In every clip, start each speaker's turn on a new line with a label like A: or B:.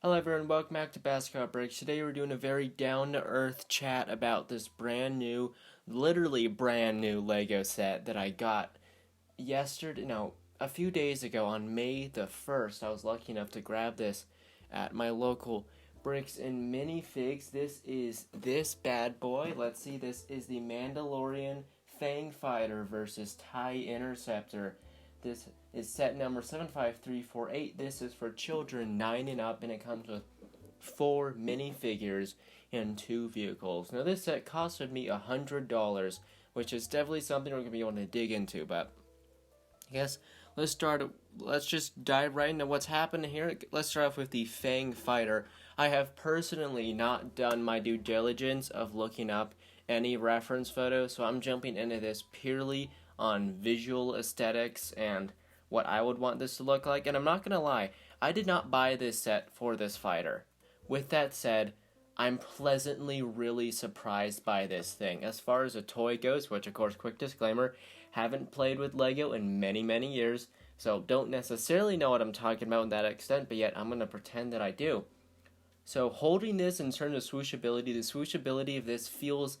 A: Hello everyone, welcome back to Basketball Breaks. Today we're doing a very down-to-earth chat about this brand new, literally brand new Lego set that I got a few days ago on May the 1st. I was lucky enough to grab this at my local Bricks and Minifigs. This is this bad boy. Let's see, this is the Mandalorian Fang Fighter versus TIE Interceptor. This is set number 75348. This is for children 9 and up, and it comes with 4 minifigures and 2 vehicles. Now, this set costed me $100, which is definitely something we're going to be able to dig into, but I guess let's just dive right into what's happening here. Let's start off with the Fang Fighter. I have personally not done my due diligence of looking up any reference photos, so I'm jumping into this purely on visual aesthetics and what I would want this to look like. And I'm not gonna lie, I did not buy this set for this fighter. With that said, I'm pleasantly really surprised by this thing. As far as a toy goes, which of course, quick disclaimer, haven't played with Lego in many years, so don't necessarily know what I'm talking about in that extent, but yet I'm gonna pretend that I do. So holding this in terms of swooshability, the swooshability of this feels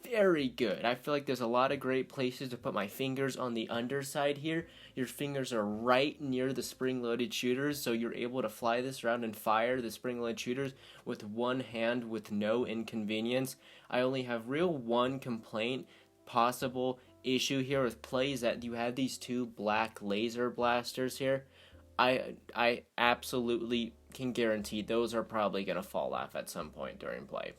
A: very good. I feel like there's a lot of great places to put my fingers on the underside here. Your fingers are right near the spring-loaded shooters, so you're able to fly this around and fire the spring-loaded shooters with one hand with no inconvenience. I only have one complaint, possible issue here with play is that you have these two black laser blasters here. I absolutely can guarantee those are probably going to fall off at some point during play.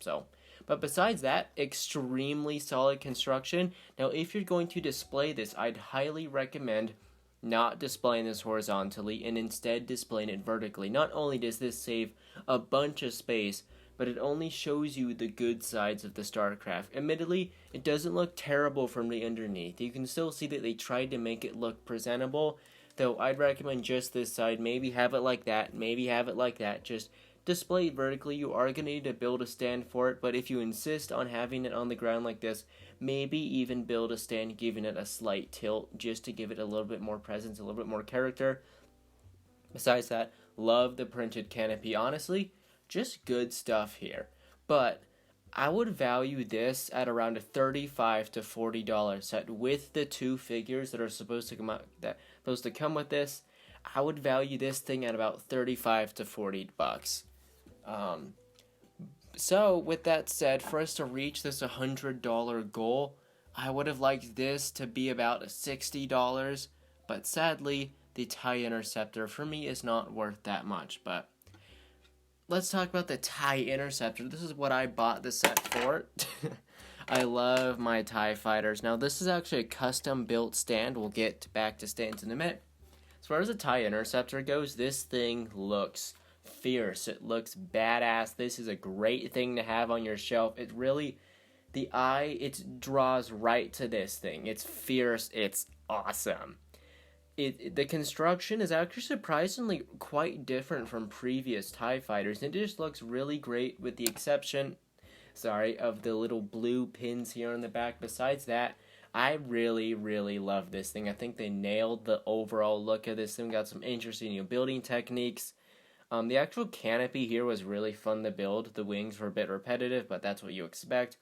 A: But besides that, extremely solid construction. Now, if you're going to display this, I'd highly recommend not displaying this horizontally and instead displaying it vertically. Not only does this save a bunch of space, but it only shows you the good sides of the StarCraft. Admittedly, it doesn't look terrible from the underneath. You can still see that they tried to make it look presentable, though I'd recommend just this side. Maybe have it like that, maybe have it like that. Just display it vertically. You are going to need to build a stand for it, but if you insist on having it on the ground like this, maybe even build a stand giving it a slight tilt just to give it a little bit more presence, a little bit more character. Besides that, love the printed canopy. Honestly, just good stuff here. But I would value this at around a $35 to $40 set with the 2 figures that are supposed to come with this. I would value this thing at about $35 to $40. So with that said, for us to reach this $100 goal, I would have liked this to be about $60, but sadly, the TIE Interceptor for me is not worth that much. But let's talk about the TIE Interceptor. This is what I bought the set for. I love my TIE fighters. Now, this is actually a custom-built stand. We'll get back to stands in a minute. As far as the TIE Interceptor goes, this thing looks fierce. It looks badass. This is a great thing to have on your shelf. It really, it draws right to this thing. It's fierce. It's awesome. The construction is actually surprisingly quite different from previous TIE fighters. It just looks really great with the exception, of the little blue pins here on the back. Besides that, I really love this thing. I think they nailed the overall look of this thing. Got some interesting building techniques. The actual canopy here was really fun to build. The wings were a bit repetitive, but that's what you expect.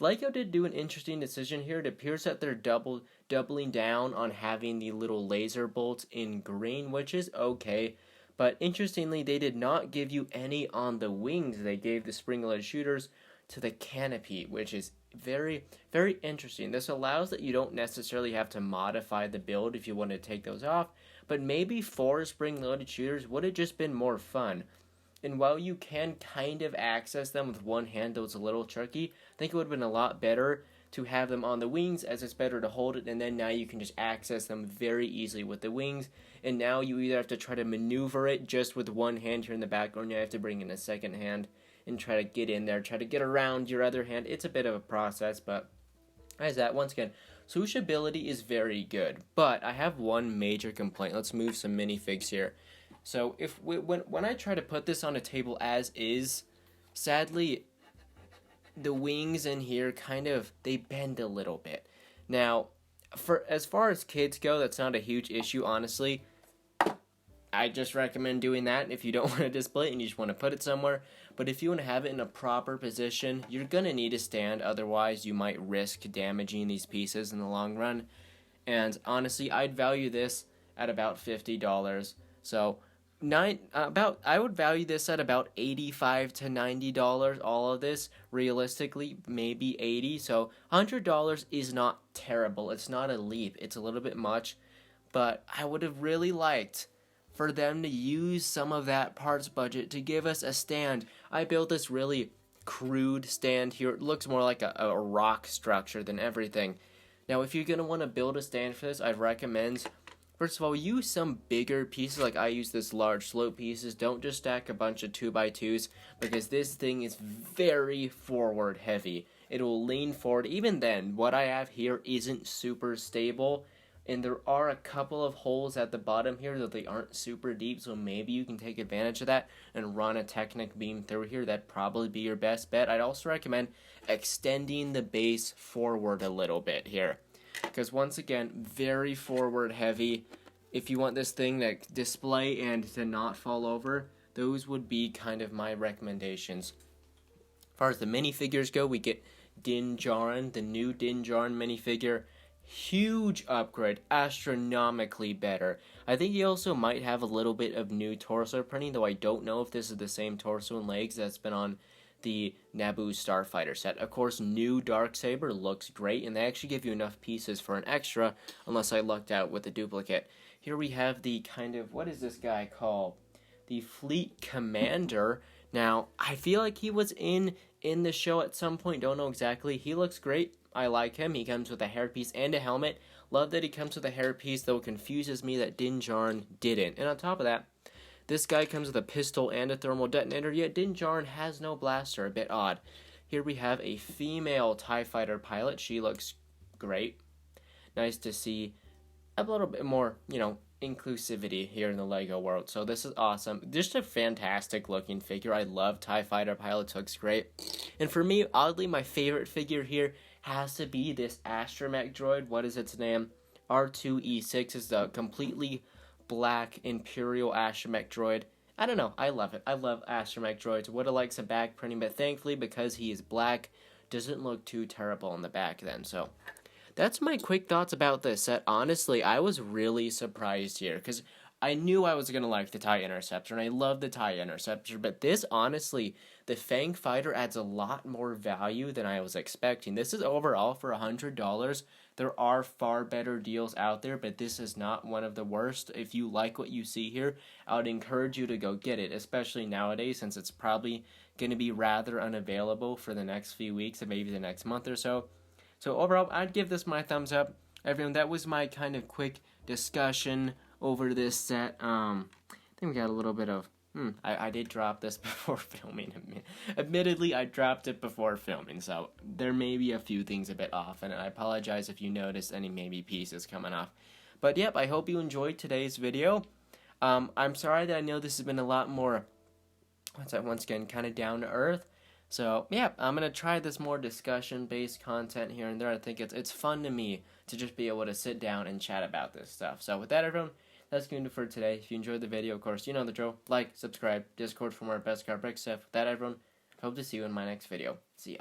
A: Lego did do an interesting decision here. It appears that they're doubling down on having the little laser bolts in green, which is okay. But interestingly, they did not give you any on the wings. They gave the spring-loaded shooters to the canopy, which is very interesting. This allows that you don't necessarily have to modify the build if you want to take those off, but maybe 4 spring-loaded shooters would have just been more fun. And while you can kind of access them with one hand, though it's a little tricky, I think it would have been a lot better to have them on the wings, as it's better to hold it, and then now you can just access them very easily with the wings. And now you either have to try to maneuver it just with one hand here in the back, or you have to bring in a second hand and try to get in there, try to get around your other hand. It's a bit of a process, but as that, once again, swooshability is very good. But I have one major complaint. Let's move some minifigs here. So when I try to put this on a table as is, sadly, the wings in here they bend a little bit. Now, for as far as kids go, that's not a huge issue, honestly. I just recommend doing that if you don't want to display it and you just want to put it somewhere. But if you want to have it in a proper position, you're going to need a stand. Otherwise, you might risk damaging these pieces in the long run. And honestly, I'd value this at about $50. So I would value this at about $85 to $90. All of this, realistically, maybe $80. So $100 is not terrible. It's not a leap. It's a little bit much, but I would have really liked for them to use some of that parts budget to give us a stand. I built this really crude stand here. It looks more like a rock structure than everything. Now, if you're going to want to build a stand for this, I'd recommend, first of all, use some bigger pieces. Like I use this large slope pieces. Don't just stack a bunch of 2x2s, because this thing is very forward heavy. It will lean forward. Even then, what I have here isn't super stable. And there are a couple of holes at the bottom here that they aren't super deep, so maybe you can take advantage of that and run a Technic beam through here. That'd probably be your best bet. I'd also recommend extending the base forward a little bit here, because once again, very forward heavy. If you want this thing to display and to not fall over, those would be kind of my recommendations. As far as the minifigures go, we get Din Djarin, the new Din Djarin minifigure. Huge upgrade, astronomically better. I think he also might have a little bit of new torso printing, though I don't know if this is the same torso and legs that's been on the Naboo Starfighter set. Of course, new Darksaber looks great, and they actually give you enough pieces for an extra, unless I lucked out with the duplicate. Here we have the kind of, what is this guy called? The Fleet Commander. Now, I feel like he was in the show at some point, don't know exactly. He looks great. I like him. He comes with a hairpiece and a helmet. Love that he comes with a hairpiece, though it confuses me that Din Djarin didn't. And on top of that, this guy comes with a pistol and a thermal detonator, yet Din Djarin has no blaster. A bit odd. Here we have a female TIE fighter pilot. She looks great. Nice to see a little bit more, inclusivity here in the LEGO world. So this is awesome. Just a fantastic looking figure. I love TIE fighter pilots. Looks great. And for me, oddly, my favorite figure here has to be this astromech droid. What is its name? R2E6 is the completely black Imperial astromech droid. I don't know. I love it. I love astromech droids. Would have liked some back printing, but thankfully, because he is black, doesn't look too terrible on the back then. So that's my quick thoughts about this set. Honestly, I was really surprised here, because I knew I was going to like the TIE Interceptor, and I love the TIE Interceptor, but this, honestly, the Fang Fighter adds a lot more value than I was expecting. This is overall for $100. There are far better deals out there, but this is not one of the worst. If you like what you see here, I would encourage you to go get it, especially nowadays, since it's probably going to be rather unavailable for the next few weeks and maybe the next month or so. So overall, I'd give this my thumbs up. Everyone, that was my kind of quick discussion over this set. I think we got a little bit of, I did drop this before filming. Admittedly, I dropped it before filming, so there may be a few things a bit off, and I apologize if you noticed any maybe pieces coming off. But yep, I hope you enjoyed today's video. I'm sorry that I know this has been a lot more, once again, kind of down to earth. So, yeah, I'm going to try this more discussion-based content here and there. I think it's fun to me to just be able to sit down and chat about this stuff. So, with that, everyone, that's going to do for today. If you enjoyed the video, of course, you know the drill. Like, subscribe, Discord for more best card break stuff. With that, everyone, hope to see you in my next video. See ya.